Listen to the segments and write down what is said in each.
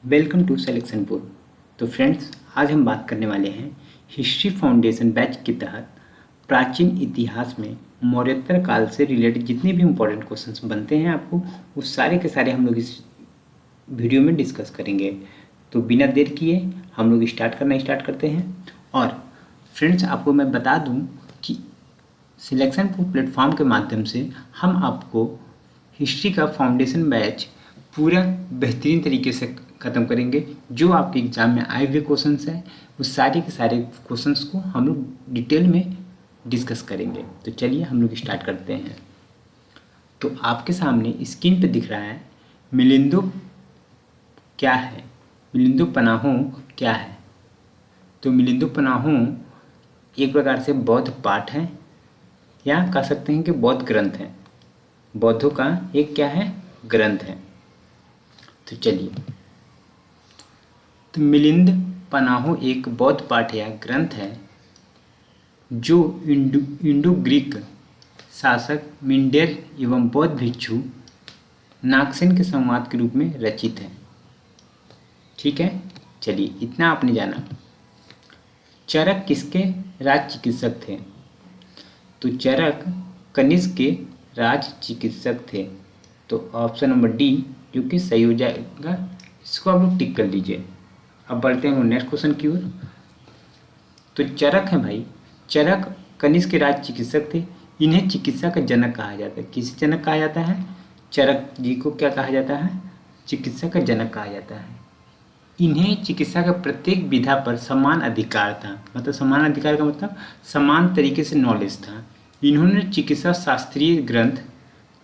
Welcome to selection pool. तो friends, आज हम बात करने वाले हैं हिस्ट्री फाउंडेशन बैच के तहत प्राचीन इतिहास में मौर्योत्तर काल से रिलेटेड जितने भी इम्पोर्टेंट क्वेश्चंस बनते हैं आपको वो सारे के सारे हम लोग इस वीडियो में डिस्कस करेंगे। तो बिना देर किए हम लोग स्टार्ट करते हैं। और फ्रेंड्स, आपको मैं बता दूं कि सिलेक्शन पूल प्लेटफॉर्म के माध्यम से हम आपको हिस्ट्री का फाउंडेशन बैच पूरा बेहतरीन तरीके से ख़त्म करेंगे। जो आपके एग्ज़ाम में आए हुए क्वेश्चंस हैं वो सारे के सारे क्वेश्चंस को हम लोग डिटेल में डिस्कस करेंगे। तो चलिए हम लोग स्टार्ट करते हैं। तो आपके सामने स्क्रीन पे दिख रहा है मिलिंदो क्या है, मिलिंदो पनाहो क्या है। तो मिलिंदो पनाहो एक प्रकार से बौद्ध पाठ है या कह सकते हैं कि बौद्ध ग्रंथ है। बौद्धों का एक क्या है, ग्रंथ है। तो चलिए, तो मिलिंद पनाहो एक बौद्ध पाठ या ग्रंथ है जो इंडो ग्रीक शासक मिंडेर एवं बौद्ध भिक्षु नागसेन के संवाद के रूप में रचित है। ठीक है, चलिए इतना आपने जाना। चरक किसके राज चिकित्सक थे? तो चरक कनिष्क के राज चिकित्सक थे। तो ऑप्शन नंबर डी जो कि सही हो जाएगा, इसको आप लोग टिक कर लीजिए। अब बढ़ते हैं नेक्स्ट क्वेश्चन की ओर। तो चरक है भाई, चरक कनिष्क के राज चिकित्सक थे। इन्हें चिकित्सा का जनक कहा जाता है। किसे जनक कहा जाता है? चरक जी को क्या कहा जाता है? चिकित्सा का जनक कहा जाता है। इन्हें चिकित्सा का प्रत्येक विधा पर समान अधिकार था। मतलब समान अधिकार का मतलब समान तरीके से नॉलेज था। इन्होंने चिकित्सा शास्त्रीय ग्रंथ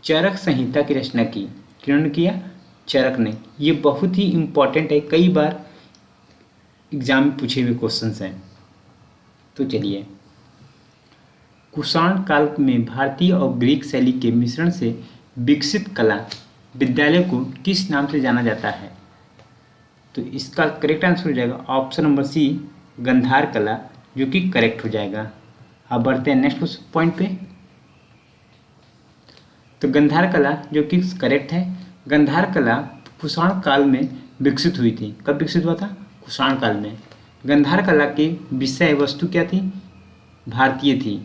चरक संहिता की रचना की। किन्होंने किया? चरक ने। ये बहुत ही इम्पोर्टेंट है, कई बार एग्जाम में पूछे हुए क्वेश्चंस हैं। तो चलिए, कुषाण काल में भारतीय और ग्रीक शैली के मिश्रण से विकसित कला विद्यालय को किस नाम से जाना जाता है? तो इसका करेक्ट आंसर हो जाएगा ऑप्शन नंबर सी, गंधार कला, जो कि करेक्ट हो जाएगा। अब बढ़ते हैं नेक्स्ट पॉइंट पे। तो गंधार कला जो कि करेक्ट है। गंधार कला कुषाण काल में विकसित हुई थी। कब विकसित हुआ था? कुषाण काल में। गंधार कला की विषय वस्तु क्या थी? भारतीय थी,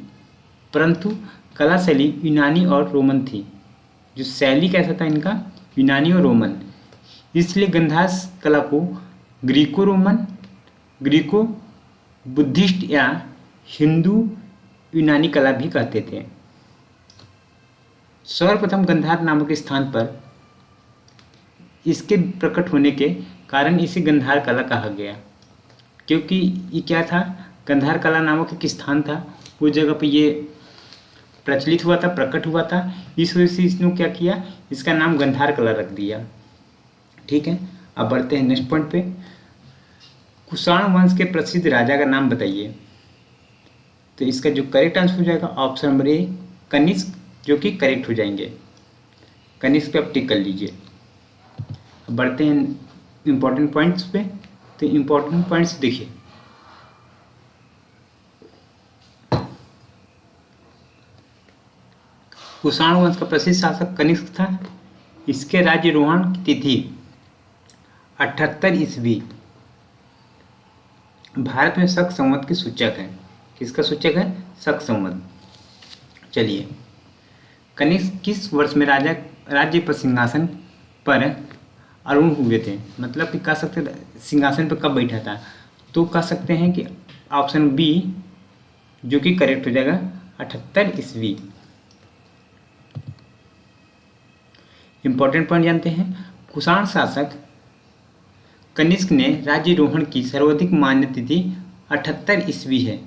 परंतु कला शैली यूनानी और रोमन थी। जो शैली कैसा था इनका? यूनानी और रोमन। इसलिए गंधार कला को ग्रीको बुद्धिस्ट या हिंदू यूनानी कला भी कहते थे। सर्वप्रथम गंधार नामक स्थान पर इसके प्रकट होने के कारण इसे गंधार कला कहा गया, क्योंकि ये क्या था? गंधार कला नामक एक स्थान था, उस जगह पे ये प्रचलित हुआ था, प्रकट हुआ था। इस वजह से इसने क्या किया, इसका नाम गंधार कला रख दिया। ठीक है, अब बढ़ते हैं नेक्स्ट पॉइंट पे। कुषाण वंश के प्रसिद्ध राजा का नाम बताइए। तो इसका जो करेक्ट आंसर हो जाएगा ऑप्शन नंबर ए, कनिष्क, जो कि करेक्ट हो जाएंगे। कनिष्क पे आप टिक कर लीजिए। अब बढ़ते हैं इम्पोर्टेंट पॉइंट्स पे। तो इम्पोर्टेंट पॉइंट्स देखिए। कुषाण वंश का प्रसिद्ध शासक कनिष्क था। इसके राज्यारोहण की तिथि 78 ईस्वी। भारत में शक संवत के सूचक है। किसका सूचक है? शक संवत। चलिए, कनिष्क किस वर्ष में राज्य पर सिंहासन पर आरूढ़ हुए थे? मतलब कि कह सकते सिंहासन पर कब बैठा था? तो कह सकते हैं कि ऑप्शन बी, जो कि करेक्ट हो जाएगा, 78 ईस्वी। इंपॉर्टेंट पॉइंट जानते हैं। कुषाण शासक कनिष्क ने राज्यारोहण की सर्वाधिक मान्य तिथि 78 ईस्वी है।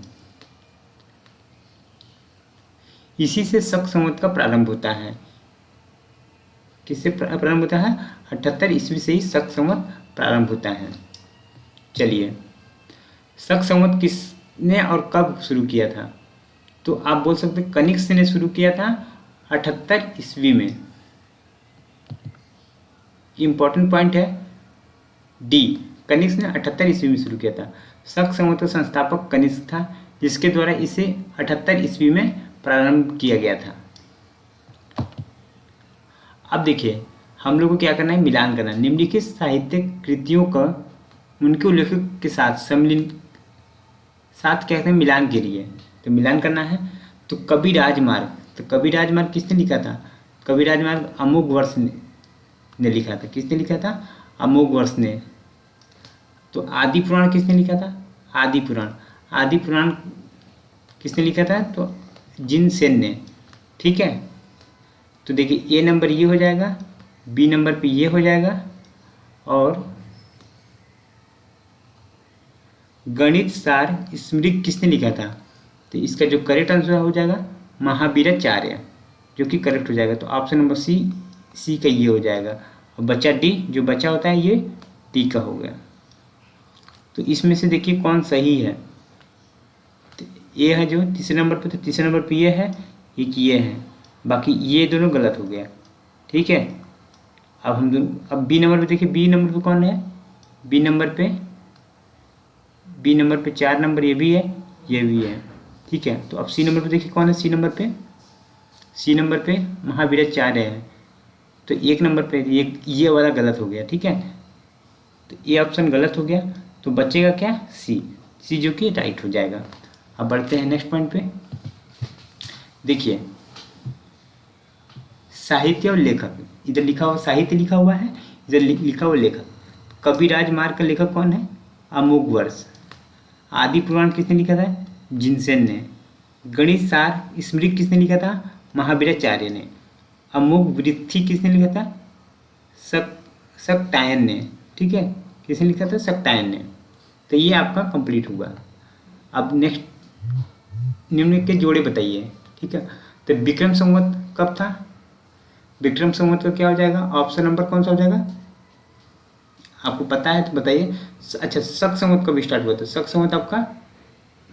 इसी से शक संवत का प्रारंभ होता है। किससे प्रारंभ होता है? 78 ईस्वी से ही शक संवत प्रारंभ होता है। चलिए, शक संवत किसने और कब शुरू किया था? तो आप बोल सकते कनिष्क ने शुरू किया था 78 ईस्वी में। इंपॉर्टेंट पॉइंट है डी, कनिष्क ने 78 ईस्वी में शुरू किया था। शक संवत का संस्थापक कनिष्क था, जिसके द्वारा इसे 78 ईस्वी में प्रारंभ किया गया था। अब देखिए, हम लोग को क्या करना है, मिलान करना है। निम्नलिखित साहित्यिक कृतियों का उनके उल्लेखों के साथ साथ कहते हैं मिलान के लिए, तो मिलान करना है। तो कवि राजमार्ग, तो कवि राजमार्ग किसने लिखा था? कवि राजमार्ग अमोघ वर्ष ने लिखा था। किसने लिखा था? अमोघ वर्ष ने। तो आदि पुराण किसने लिखा था? आदि पुराण किसने लिखा था? तो जिनसेन ने। ठीक है, तो देखिए ए नंबर ये हो जाएगा, बी नंबर पे ये हो जाएगा, और गणित सार स्मृति किसने लिखा था? तो इसका जो करेक्ट आंसर हो जाएगा महावीराचार्य, जो कि करेक्ट हो जाएगा। तो ऑप्शन नंबर सी का ये हो जाएगा, और बचा डी, जो बचा होता है ये डी का हो गया। तो इसमें से देखिए कौन सही है। तो ये है जो तीसरे नंबर पे, तो तीसरे नंबर पे ये है, एक ये है, बाकी ये दोनों गलत हो गया। ठीक है, अब बी नंबर पे देखिए, बी नंबर पे कौन है? बी नंबर पे 4 नंबर ये भी है, ये भी है। ठीक है, तो अब सी नंबर पे देखिए कौन है? सी नंबर पे महावीराचार्य है। तो एक नंबर पे ये वाला गलत हो गया। ठीक है, तो ये ऑप्शन गलत हो गया, तो बचेगा क्या? सी जो कि राइट हो जाएगा। अब बढ़ते हैं नेक्स्ट पॉइंट पे। देखिए साहित्य और लेखक, इधर लिखा हुआ साहित्य लिखा हुआ है, इधर लिखा हुआ लेखक। कवि राजमार्ग का लेखक कौन है? अमोघ वर्ष। आदि पुराण किसने लिखा था? जिनसेन ने। गणित सार स्मृति किसने लिखा था? महावीराचार्य ने। अमोघ वृत्ति किसने लिखा था? सक्तायन ने। ठीक है, किसने लिखा था? सक्तायन ने। तो ये आपका कंप्लीट हुआ। अब नेक्स्ट निम्न के जोड़े बताइए। ठीक है, तो विक्रम संवत कब था? विक्रम संवत का क्या हो जाएगा? ऑप्शन नंबर कौन सा हो जाएगा? आपको पता है तो बताइए। अच्छा, शक संवत कब स्टार्ट हुआ था? शक संवत आपका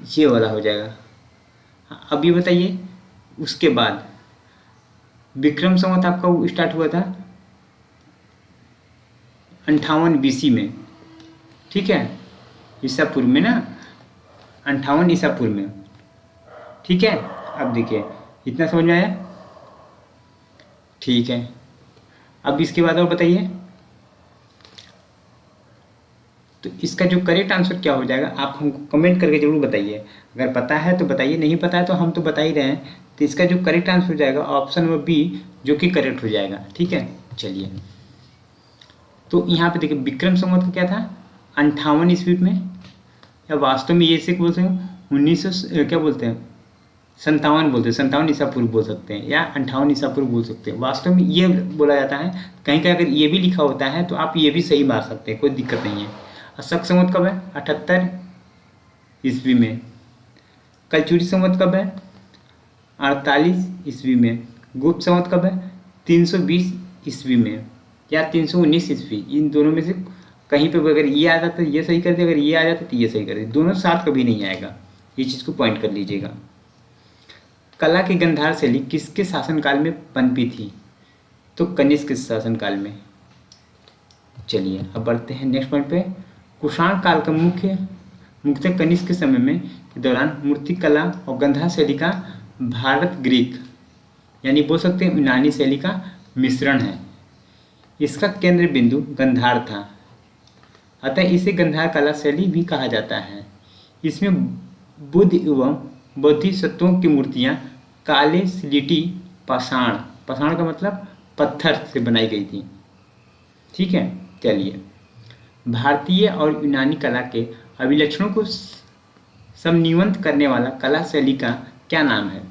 ये वाला हो जाएगा। अब ये बताइए, उसके बाद विक्रम संवत आपका स्टार्ट हुआ था 58 BC में। ठीक है, ईसा पूर्व में ना, 58 ईसा पूर्व में। ठीक है, अब देखिए इतना समझ में आया? ठीक है, अब इसके बाद और बताइए। तो इसका जो करेक्ट आंसर क्या हो जाएगा आप हमको कमेंट करके जरूर बताइए। अगर पता है तो बताइए, नहीं पता है तो हम तो बता ही रहे हैं। तो इसका जो करेक्ट आंसर हो जाएगा ऑप्शन नंबर बी, जो कि करेक्ट हो जाएगा। ठीक है, चलिए। तो यहाँ पे देखिए विक्रम संवत का क्या था? 58 ईस्वी में, या वास्तव में ये से बोल सकते हैं 1900 क्या बोलते हैं, 57 बोलते हैं, 57 ईसा पूर्व बोल सकते हैं, या 58 ईसा पूर्व बोल सकते हैं। वास्तव में ये बोला जाता है। कहीं कहीं अगर ये भी लिखा होता है तो आप ये भी सही मार सकते हैं, कोई दिक्कत नहीं है। शक संवत कब है? 78 ईस्वी में। कलचुरी संवत कब है? 48 ईस्वी में। गुप्त संवत कब है? 320 ईस्वी में, या 319 ईस्वी। इन दोनों में से कहीं पे अगर ये आ जाता तो ये सही कर दे, अगर ये आ जाता तो ये सही कर दे, दोनों साथ कभी नहीं आएगा। ये चीज़ को पॉइंट कर लीजिएगा। कला की गंधार शैली किसके शासनकाल में पनपी थी? तो कनिष्क के शासनकाल में। चलिए अब बढ़ते हैं नेक्स्ट पॉइंट पे। कुषाण काल का मुख्यतः कनिष्क के समय में के दौरान मूर्ति कला और गंधार शैली का भारत ग्रीक, यानी बोल सकते हैं यूनानी शैली का मिश्रण है। इसका केंद्र बिंदु गंधार था, अतः इसे गंधार कला शैली भी कहा जाता है। इसमें बुद्ध एवं बोधिसत्वों की मूर्तियाँ काले स्लेटी पाषाण का मतलब पत्थर से बनाई गई थी। ठीक है, चलिए। भारतीय और यूनानी कला के अभिलक्षणों को समन्वयित करने वाला कला शैली का क्या नाम है?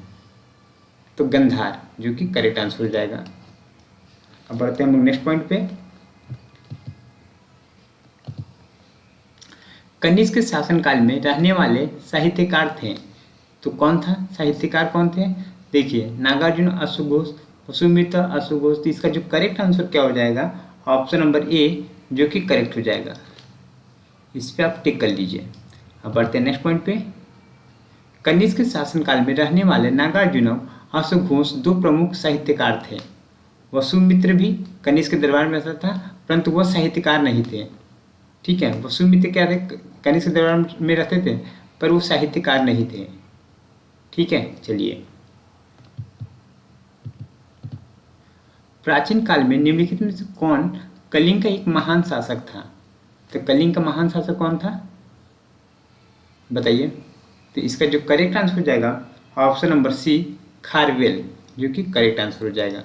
तो गंधार, जो कि करेक्ट आंसर हो जाएगा। अब बढ़ते हैं हम नेक्स्ट पॉइंट पे। कनिष्क के शासनकाल में रहने वाले साहित्यकार थे, तो कौन था? साहित्यकार कौन थे? देखिए नागार्जुन, अश्वघोष, वसुमित्र अश्वघोष। तो इसका जो करेक्ट आंसर क्या हो जाएगा? ऑप्शन नंबर ए, जो कि करेक्ट हो जाएगा। इस पर आप टिक कर लीजिए। अब बढ़ते हैं नेक्स्ट पॉइंट पे। कनिष्क के शासनकाल में रहने वाले नागार्जुन और अश्वघोष दो प्रमुख साहित्यकार थे। वसुमित्र भी कनिष्क के दरबार में रहता था, परंतु वह साहित्यकार नहीं थे। ठीक है, वसुमित्र क्या थे? कनिष्क के दरबार में रहते थे, पर वो साहित्यकार नहीं थे। ठीक है, चलिए। प्राचीन काल में निम्नलिखित में से कौन कलिंग का एक महान शासक था? तो कलिंग का महान शासक कौन था बताइए। तो इसका जो करेक्ट आंसर हो जाएगा ऑप्शन नंबर सी, खारवेल, जो कि करेक्ट आंसर हो जाएगा।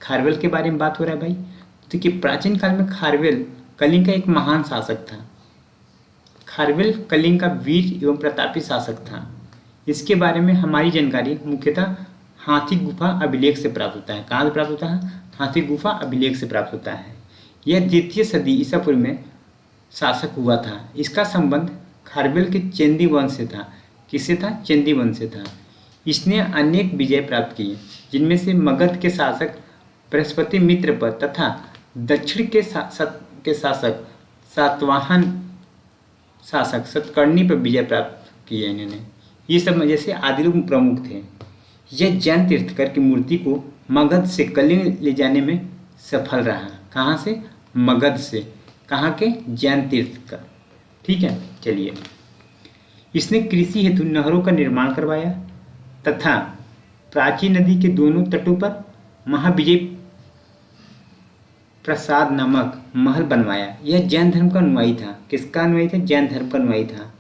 खारवेल के बारे में बात हो रहा है भाई। तो कि प्राचीन काल में खारवेल कलिंग का एक महान शासक था। खारवेल कलिंग का वीर एवं प्रतापी शासक था। इसके बारे में हमारी जानकारी मुख्यतः हाथी गुफा अभिलेख से प्राप्त होता है। कहाँ से प्राप्त होता है? हाथी गुफा अभिलेख से प्राप्त होता है। यह द्वितीय सदी ईसा पूर्व में शासक हुआ था। इसका संबंध खारवेल के चेंदी वंश से था। किससे था? चेंदी वंश से था। इसने अनेक विजय प्राप्त किए, जिनमें से मगध के शासक बृहस्पति मित्र पर तथा दक्षिण के शासक सातवाहन शासक सतकर्णी पर विजय प्राप्त किए इन्होंने। ये सब जैसे आदि लोग प्रमुख थे। यह जैन तीर्थकर की मूर्ति को मगध से कलिंग ले जाने में सफल रहा। कहाँ से? मगध से। कहाँ के? जैन तीर्थकर। ठीक है, चलिए। इसने कृषि हेतु नहरों का निर्माण करवाया तथा प्राची नदी के दोनों तटों पर महाविजय प्रसाद नामक महल बनवाया। यह जैन धर्म का अनुयायी था। किसका अनुयायी था? जैन धर्म का अनुयायी था।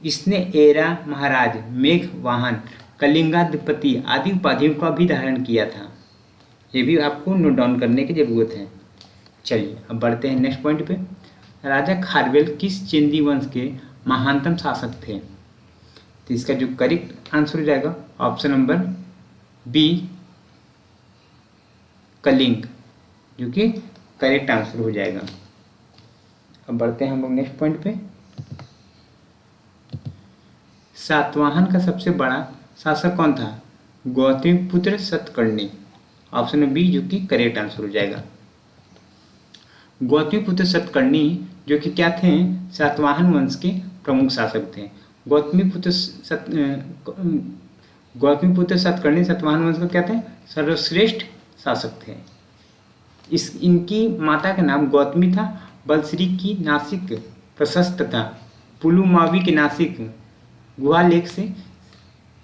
इसने एरा महाराज, मेघ वाहन, कलिंगाधिपति आदि उपाधियों का भी धारण किया था। ये भी आपको नोट डाउन करने की जरूरत है। चलिए अब बढ़ते हैं नेक्स्ट पॉइंट पे। राजा खारवेल किस चेंदी वंश के महानतम शासक थे? तो इसका जो करेक्ट आंसर हो जाएगा ऑप्शन नंबर बी, कलिंग, जो कि करेक्ट आंसर हो जाएगा। अब बढ़ते हैं हम लोग नेक्स्ट पॉइंट पे। सातवाहन का सबसे बड़ा शासक कौन था? गौतमीपुत्र सतकर्णी, ऑप्शन बी, जो कि करेक्ट आंसर हो जाएगा। गौतमीपुत्र सतकर्णी जो कि क्या थे? सातवाहन वंश के प्रमुख शासक थे। गौतमीपुत्र सतकर्णी सातवाहन वंश का क्या थे? सर्वश्रेष्ठ शासक थे। इनकी माता का नाम गौतमी था। बलश्री की नासिक प्रशस्त था। पुलुमावी के नासिक गुहा लेख से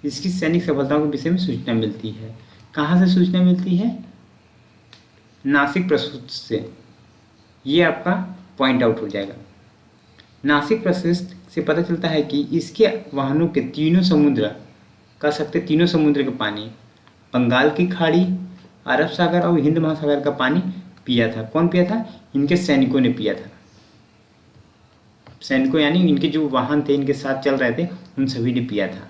इसकी सैनिक सफलताओं के विषय में सूचना मिलती है। कहाँ से सूचना मिलती है? नासिक प्रशस्त से। ये आपका पॉइंट आउट हो जाएगा। नासिक प्रशस्त से पता चलता है कि इसके वाहनों के तीनों समुद्र, कह सकते तीनों समुद्र का पानी, बंगाल की खाड़ी, अरब सागर और हिंद महासागर का पानी पिया था। कौन पिया था? इनके सैनिकों ने पिया था। सैनिकों यानी इनके जो वाहन थे, इनके साथ चल रहे थे, उन सभी ने पिया था।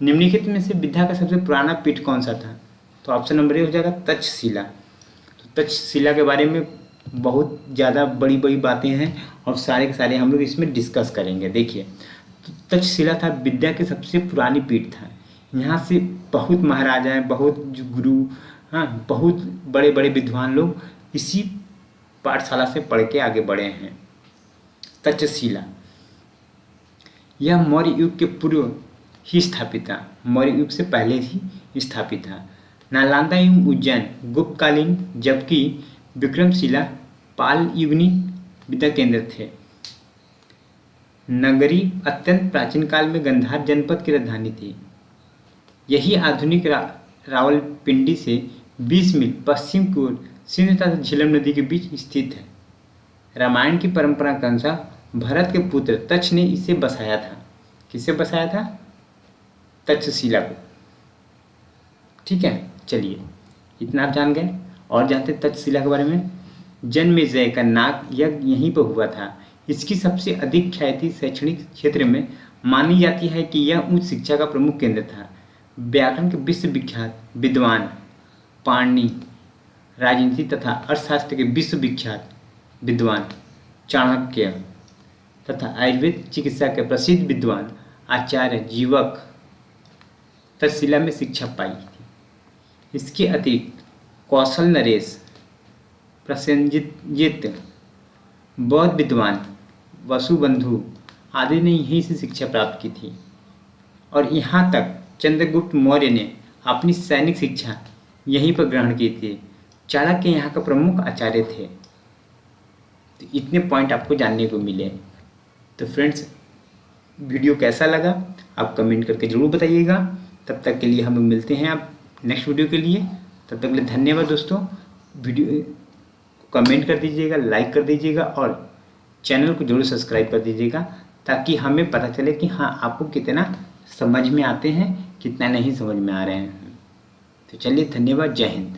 निम्नलिखित में से विद्या का सबसे पुराना पीठ कौन सा था? तो ऑप्शन नंबर ए हो जाएगा तक्षशिला। तो तक्षशिला के बारे में बहुत ज़्यादा बड़ी बड़ी बातें हैं और सारे के सारे हम लोग इसमें डिस्कस करेंगे। देखिए, तो तक्षशिला था विद्या की सबसे पुरानी पीठ था। यहाँ से बहुत महाराजाएं, बहुत जो गुरु, हाँ, बहुत बड़े बड़े विद्वान लोग इसी पाठशाला से पढ़ के आगे बढ़े हैं। तक्षशिला यह मौर्य युग के पूर्व ही स्थापित था। मौर्य युग से पहले ही स्थापित था। नालंदा एवं उज्जैन गुप्तकालीन, जबकि विक्रमशिला पाल युगनी विद्या केंद्र थे। नगरी अत्यंत प्राचीन काल में गंधार जनपद की राजधानी थी। यही आधुनिक रावलपिंडी से 20 मील पश्चिम की ओर सिंध तथा झेलम नदी के बीच स्थित है। रामायण की परंपरा के अनुसार भरत के पुत्र तक्ष ने इसे बसाया था। किसे बसाया था? तक्षशिला को। ठीक है, चलिए इतना आप जान गए। और जानते तक्षशिला के बारे में। जन्मेजय का नाग यज्ञ यहीं पर हुआ था। इसकी सबसे अधिक ख्याति शैक्षणिक क्षेत्र में मानी जाती है कि यह उच्च शिक्षा का प्रमुख केंद्र था। व्याकरण के विश्वविख्यात विद्वान पाणिनि, राजनीति तथा अर्थशास्त्र के विश्वविख्यात विद्वान चाणक्य तथा आयुर्वेद चिकित्सा के प्रसिद्ध विद्वान आचार्य जीवक तक्षशिला में शिक्षा पाई थी। इसके अतिरिक्त कौशल नरेश, प्रसेनजित, बौद्ध विद्वान वसुबंधु आदि ने यहीं से शिक्षा प्राप्त की थी। और यहाँ तक चंद्रगुप्त मौर्य ने अपनी सैनिक शिक्षा यहीं पर ग्रहण की थी। चाणक्य यहाँ का प्रमुख आचार्य थे। तो इतने पॉइंट आपको जानने को मिले। तो फ्रेंड्स, वीडियो कैसा लगा आप कमेंट करके ज़रूर बताइएगा। तब तक के लिए हम लोग मिलते हैं आप नेक्स्ट वीडियो के लिए। तब तक के लिए धन्यवाद दोस्तों। वीडियो कमेंट कर दीजिएगा, लाइक कर दीजिएगा और चैनल को जरूर सब्सक्राइब कर दीजिएगा, ताकि हमें पता चले कि हाँ आपको कितना समझ में आते हैं, कितना नहीं समझ में आ रहे हैं। तो चलिए, धन्यवाद, जय हिंद।